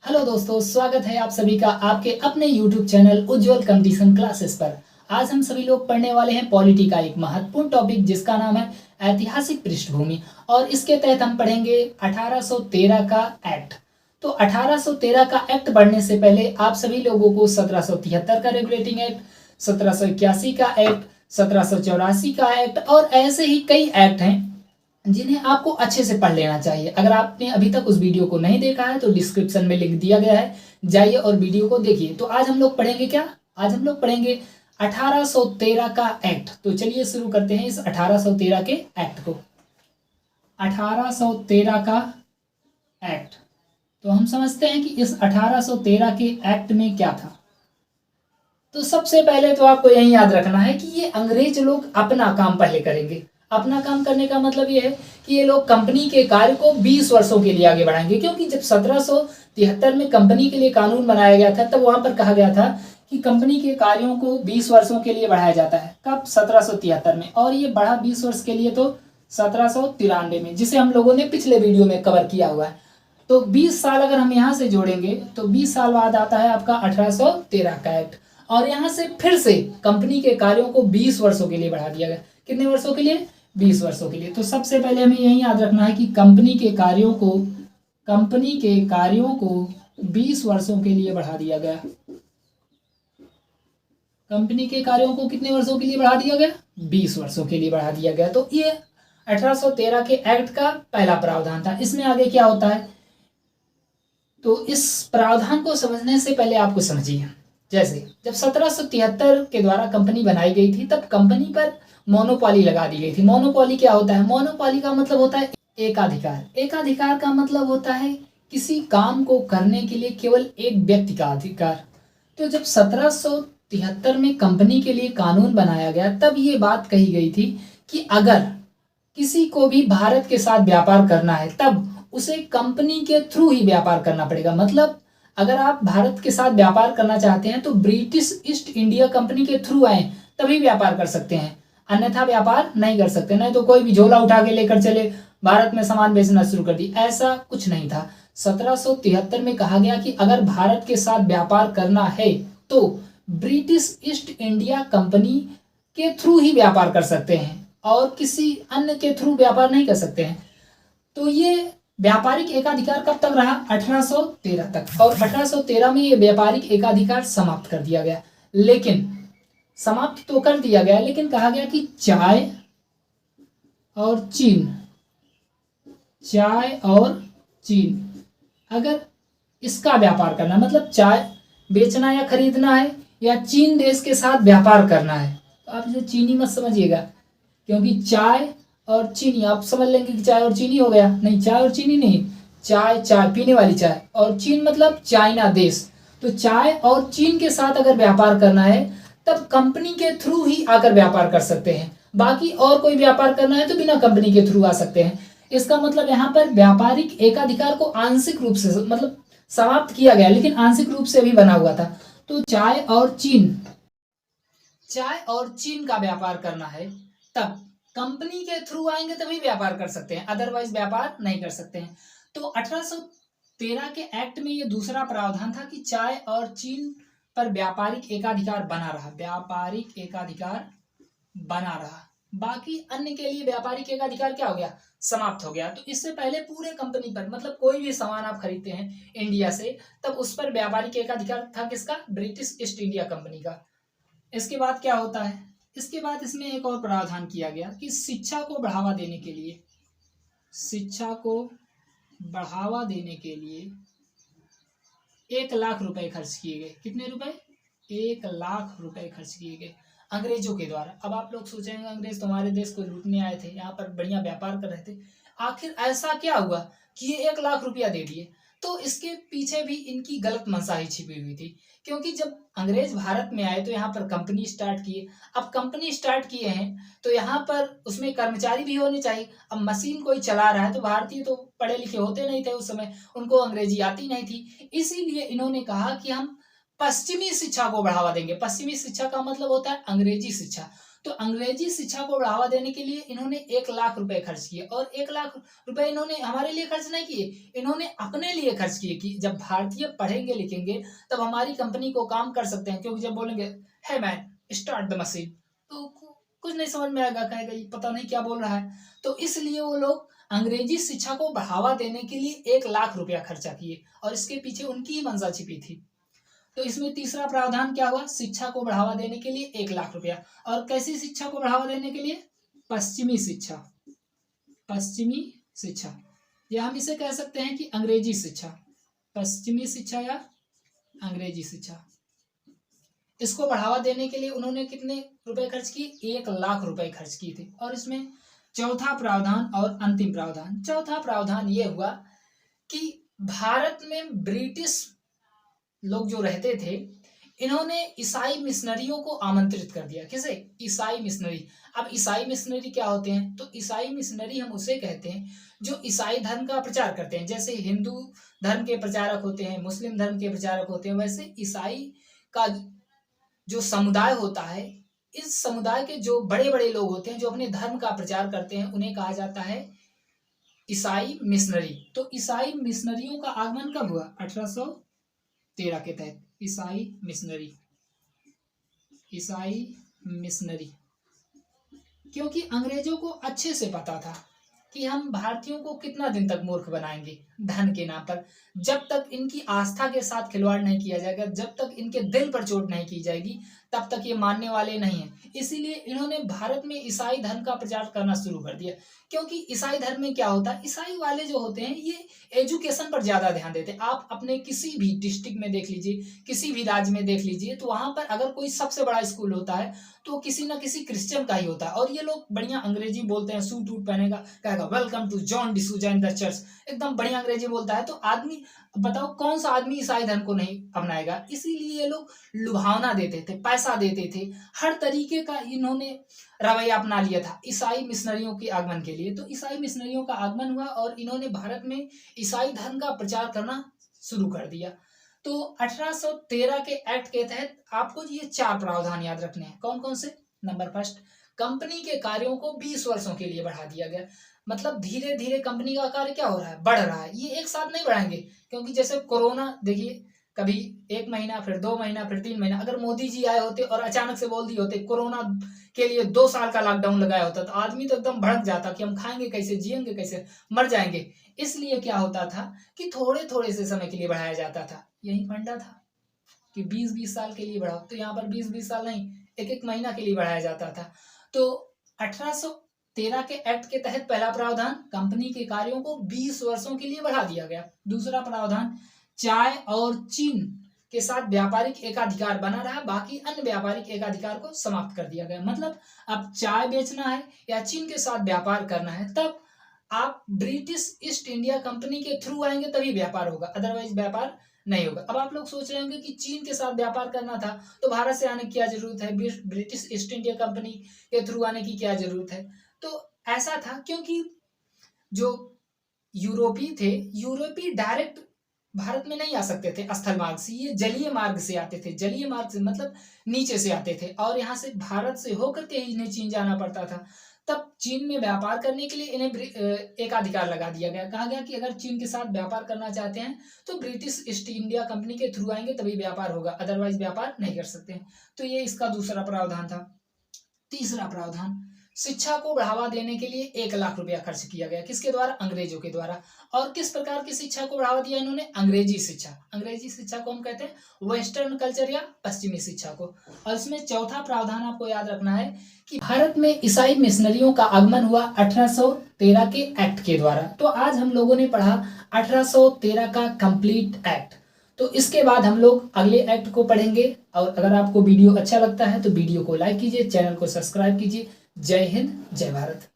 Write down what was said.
Hello दोस्तों, स्वागत है आप सभी का आपके अपने YouTube चैनल उज्जवल कंपटीशन क्लासेस पर। आज हम सभी लोग पढ़ने वाले हैं पॉलिटी का एक महत्वपूर्ण टॉपिक जिसका नाम है ऐतिहासिक पृष्ठभूमि। और इसके तहत हम पढ़ेंगे 1813 का एक्ट। तो 1813 का एक्ट पढ़ने से पहले आप सभी लोगों को 1773 का रेगुलेटिंग एक्ट, 1781 का एक्ट, 1784 का एक्ट और ऐसे ही कई एक्ट हैं जिन्हें आपको अच्छे से पढ़ लेना चाहिए। अगर आपने अभी तक उस वीडियो को नहीं देखा है तो डिस्क्रिप्शन में लिंक दिया गया है, जाइए और वीडियो को देखिए। तो आज हम लोग पढ़ेंगे क्या? आज हम लोग पढ़ेंगे 1813 का एक्ट। तो चलिए शुरू करते हैं इस 1813 के एक्ट को। 1813 का एक्ट, तो हम समझते हैं कि इस 1813 के एक्ट में क्या था। तो सबसे पहले तो आपको यही याद रखना है कि ये अंग्रेज लोग अपना काम पहले करेंगे। अपना काम करने का मतलब ये है कि ये लोग कंपनी के कार्य को 20 वर्षों के लिए आगे बढ़ाएंगे। क्योंकि जब 1773 में कंपनी के लिए कानून बनाया गया था तब वहां पर कहा गया था कि कंपनी के कार्यों को 20 वर्षों के लिए बढ़ाया जाता है। कब? 1773 में। और ये बढ़ा 20 वर्ष के लिए तो 1793 में, जिसे हम लोगों ने पिछले वीडियो में कवर किया हुआ है। तो 20 साल अगर हम यहाँ से जोड़ेंगे तो 20 साल बाद आता है आपका 1813 का एक्ट। और यहाँ से फिर से कंपनी के कार्यों को 20 वर्षों के लिए बढ़ा दिया गया। कितने वर्षों के लिए? 20 वर्षों के लिए। तो सबसे पहले हमें यही याद रखना है कि कंपनी के कार्यों को 20 वर्षों के लिए बढ़ा दिया गया। कंपनी के कार्यों को कितने वर्षों के लिए बढ़ा दिया गया? 20 वर्षों के लिए बढ़ा दिया गया। तो ये 1813 के एक्ट का पहला प्रावधान था। इसमें आगे क्या होता है, तो इस प्रावधान को समझने से पहले आपको समझिए। जैसे जब 1773 के द्वारा कंपनी बनाई गई थी तब कंपनी पर मोनोपॉली लगा दी गई थी। मोनोपॉली क्या होता है? मोनोपॉली का मतलब होता है एकाधिकार। एकाधिकार का मतलब होता है किसी काम को करने के लिए केवल एक व्यक्ति का अधिकार। तो जब 1773 में कंपनी के लिए कानून बनाया गया तब ये बात कही गई थी कि अगर किसी को भी भारत के साथ व्यापार करना है तब उसे कंपनी के थ्रू ही व्यापार करना पड़ेगा। मतलब अगर आप भारत के साथ व्यापार करना चाहते हैं तो ब्रिटिश ईस्ट इंडिया कंपनी के थ्रू आए तभी व्यापार कर सकते हैं, अन्यथा व्यापार नहीं कर सकते। नहीं तो कोई भी झोला उठा के लेकर चले भारत में सामान बेचना शुरू कर दी, ऐसा कुछ नहीं था। 1773 में कहा गया कि अगर भारत के साथ व्यापार करना है तो ब्रिटिश ईस्ट इंडिया कंपनी के थ्रू ही व्यापार कर सकते हैं और किसी अन्य के थ्रू व्यापार नहीं कर सकते हैं। तो ये व्यापारिक एकाधिकार कब तक रहा? 1813 तक। और 1813 में ये व्यापारिक एकाधिकार समाप्त कर दिया गया। लेकिन समाप्त तो कर दिया गया, लेकिन कहा गया कि चाय और चीन अगर इसका व्यापार करना, मतलब चाय बेचना या खरीदना है या चीन देश के साथ व्यापार करना है, तो आप इसे चीनी मत समझिएगा। क्योंकि चाय और चीनी आप समझ लेंगे कि चाय और चीनी हो गया, नहीं, चाय और चीनी नहीं, चाय पीने वाली चाय, और चीन मतलब चाइना देश। तो चाय और चीन के साथ अगर व्यापार करना है तब कंपनी के थ्रू ही आकर व्यापार कर सकते हैं। बाकी और कोई व्यापार करना है तो बिना कंपनी के थ्रू आ सकते हैं। इसका मतलब यहाँ पर व्यापारिक एकाधिकार को आंशिक रूप से मतलब समाप्त किया गया, लेकिन आंशिक रूप से भी बना हुआ था। तो चाय और चीन का व्यापार करना है तब कंपनी के थ्रू आएंगे तभी व्यापार कर सकते हैं, अदरवाइज व्यापार नहीं कर सकते हैं। तो 1813 के एक्ट में ये दूसरा प्रावधान था कि चाय और चीन पर व्यापारिक एकाधिकार बना रहा। बाकी अन्य के लिए व्यापारिक एकाधिकार क्या हो गया? समाप्त हो गया। तो इससे पहले पूरे कंपनी पर, मतलब कोई भी सामान आप खरीदते हैं इंडिया से, तब उस पर व्यापारिक एकाधिकार था किसका? ब्रिटिश ईस्ट इंडिया कंपनी का। इसके बाद क्या होता है? इसके बाद इसमें एक और प्रावधान किया गया कि शिक्षा को बढ़ावा देने के लिए 1 लाख रुपए खर्च किए गए। कितने रुपए? 1 लाख रुपए खर्च किए गए अंग्रेजों के द्वारा। अब आप लोग सोचेंगे अंग्रेज तुम्हारे देश को लूटने आए थे, यहाँ पर बढ़िया व्यापार कर रहे थे, आखिर ऐसा क्या हुआ कि ये 1 लाख रुपया दे दिए? तो इसके पीछे भी इनकी गलत मंशा ही छिपी हुई थी। क्योंकि जब अंग्रेज भारत में आए तो यहाँ पर कंपनी स्टार्ट किए। अब कंपनी स्टार्ट किए हैं तो यहाँ पर उसमें कर्मचारी भी होने चाहिए। अब मशीन कोई चला रहा है तो भारतीय तो पढ़े लिखे होते नहीं थे उस समय, उनको अंग्रेजी आती नहीं थी। इसीलिए इन्होंने कहा कि हम पश्चिमी शिक्षा को बढ़ावा देंगे। पश्चिमी शिक्षा का मतलब होता है अंग्रेजी शिक्षा। तो अंग्रेजी शिक्षा को बढ़ावा देने के लिए इन्होंने 1 लाख रुपए खर्च किए, और 1 लाख रुपए इन्होंने हमारे लिए खर्च नहीं किए, इन्होंने अपने लिए खर्च किए कि जब भारतीय पढ़ेंगे लिखेंगे तब हमारी कंपनी को काम कर सकते हैं। क्योंकि जब बोलेंगे है मैन स्टार्ट द मशीन, तो कुछ नहीं समझ में आएगा, कहेगा ये पता नहीं क्या बोल रहा है। तो इसलिए वो लोग अंग्रेजी शिक्षा को बढ़ावा देने के लिए 1 लाख रुपया खर्चा किए, और इसके पीछे उनकी ही मंशा छिपी थी। तो इसमें तीसरा प्रावधान क्या हुआ, शिक्षा को बढ़ावा देने के लिए 1 लाख रुपया। और कैसी शिक्षा को बढ़ावा देने के लिए, पश्चिमी शिक्षा, पश्चिमी शिक्षा, या हम इसे कह सकते हैं कि अंग्रेजी शिक्षा, पश्चिमी शिक्षा या अंग्रेजी शिक्षा। इसको बढ़ावा देने के लिए उन्होंने कितने रुपए खर्च किए, 1 लाख रुपए खर्च किए थे। और इसमें चौथा प्रावधान और अंतिम प्रावधान, चौथा प्रावधान ये हुआ कि भारत में ब्रिटिश लोग जो रहते थे, इन्होंने ईसाई मिशनरियों को आमंत्रित कर दिया। किसे, ईसाई मिशनरी। अब ईसाई मिशनरी क्या होते हैं, तो ईसाई मिशनरी हम उसे कहते हैं जो ईसाई धर्म का प्रचार करते हैं। जैसे हिंदू धर्म के प्रचारक होते हैं, मुस्लिम धर्म के प्रचारक होते हैं, वैसे ईसाई का जो समुदाय होता है, इस समुदाय के जो बड़े बड़े लोग होते हैं जो अपने धर्म का प्रचार करते हैं, उन्हें कहा जाता है ईसाई मिशनरी। तो ईसाई मिशनरियों का आगमन कब हुआ, 1813 के तहत। ईसाई मिशनरी, ईसाई मिशनरी, क्योंकि अंग्रेजों को अच्छे से पता था कि हम भारतीयों को कितना दिन तक मूर्ख बनाएंगे धन के नाम पर। जब तक इनकी आस्था के साथ खिलवाड़ नहीं किया जाएगा, जब तक इनके दिल पर चोट नहीं की जाएगी, तब तक ये मानने वाले नहीं हैं। इसीलिए इन्होंने भारत में ईसाई धर्म का प्रचार करना शुरू कर दिया। क्योंकि ईसाई धर्म में क्या होता है, ईसाई वाले जो होते हैं ये एजुकेशन पर ज्यादा ध्यान देते हैं। आप अपने किसी भी डिस्ट्रिक्ट में देख लीजिए, किसी भी राज्य में देख लीजिए, तो वहां पर अगर कोई सबसे बड़ा स्कूल होता है तो किसी ना किसी क्रिश्चियन का ही होता है। और ये लोग बढ़िया अंग्रेजी बोलते हैं, सूट वूट पहनेगा, कहेगा welcome to John D'Souza in the church, एकदम बढ़िया अंग्रेजी बोलता है। तो आदमी, बताओ कौन सा आदमी ईसाई धर्म को नहीं अपनाएगा। इसीलिए ये लोग लुभावना देते थे, पैसा देते थे, हर तरीके का इन्होंने रवैया अपना लिया था ईसाई मिशनरियों के आगमन के लिए। तो ईसाई मिशनरियों का आगमन हुआ और इन्होंने भारत में ईसाई धर्म का प्रचार करना शुरू कर दिया। तो 1813 के एक्ट के तहत आपको ये 4 प्रावधान याद रखने हैं। कौन कौन से, नंबर फर्स्ट, कंपनी के कार्यों को 20 वर्षों के लिए बढ़ा दिया गया। मतलब धीरे धीरे कंपनी का कार्य क्या हो रहा है, बढ़ रहा है। ये एक साथ नहीं बढ़ाएंगे, क्योंकि जैसे कोरोना देखिए, कभी 1 महीना, फिर 2 महीना, फिर 3 महीना। अगर मोदी जी आए होते और अचानक से बोल दिए होते कोरोना के लिए 2 साल का लॉकडाउन लगाया होता, तो आदमी तो एकदम भड़क जाता कि हम खाएंगे कैसे, जिएंगे कैसे, मर जाएंगे। इसलिए क्या होता था कि थोड़े थोड़े से समय के लिए बढ़ाया जाता था। यही फंडा था कि 20-20 साल के लिए बढ़ाओ। तो यहाँ पर 20-20 साल नहीं, 1-1 महीना के लिए बढ़ाया जाता था। तो 1813 के एक्ट के तहत पहला प्रावधान, कंपनी के कार्यों को 20 वर्षों के लिए बढ़ा दिया गया। दूसरा प्रावधान, चाय और चीन के साथ व्यापारिक एकाधिकार बना रहा, बाकी अन्य व्यापारिक एकाधिकार को समाप्त कर दिया गया। मतलब अब चाय बेचना है या चीन के साथ व्यापार करना है, तब आप ब्रिटिश ईस्ट इंडिया कंपनी के थ्रू आएंगे तभी व्यापार होगा, अदरवाइज व्यापार नहीं होगा। अब आप लोग सोच रहे होंगे कि चीन के साथ व्यापार करना था तो भारत से आने की क्या जरूरत है, ब्रिटिश ईस्ट इंडिया कंपनी के थ्रू आने की क्या जरूरत है। तो ऐसा था क्योंकि जो यूरोपी थे, यूरोपी डायरेक्ट भारत में नहीं आ सकते थे स्थल मार्ग से, ये जलीय मार्ग से आते थे। जलीय मार्ग से मतलब नीचे से आते थे, और यहाँ से भारत से होकर के ही इन्हें चीन जाना पड़ता था। तब चीन में व्यापार करने के लिए इन्हें एकाधिकार लगा दिया गया। कहा गया कि अगर चीन के साथ व्यापार करना चाहते हैं तो ब्रिटिश ईस्ट इंडिया कंपनी के थ्रू आएंगे तभी व्यापार होगा, अदरवाइज व्यापार नहीं कर सकते हैं। तो ये इसका दूसरा प्रावधान था। तीसरा प्रावधान, शिक्षा को बढ़ावा देने के लिए 1 लाख रुपया खर्च किया गया। किसके द्वारा, अंग्रेजों के द्वारा। और किस प्रकार की शिक्षा को बढ़ावा दिया इन्होंने, अंग्रेजी शिक्षा। अंग्रेजी शिक्षा को हम कहते हैं वेस्टर्न कल्चर या पश्चिमी शिक्षा को। और इसमें चौथा प्रावधान आपको याद रखना है कि भारत में ईसाई मिशनरियों का आगमन हुआ 1813 के एक्ट के द्वारा। तो आज हम लोगों ने पढ़ा 1813 का कंप्लीट एक्ट। तो इसके बाद हम लोग अगले एक्ट को पढ़ेंगे। और अगर आपको वीडियो अच्छा लगता है तो वीडियो को लाइक कीजिए, चैनल को सब्सक्राइब कीजिए। जय हिंद, जय भारत।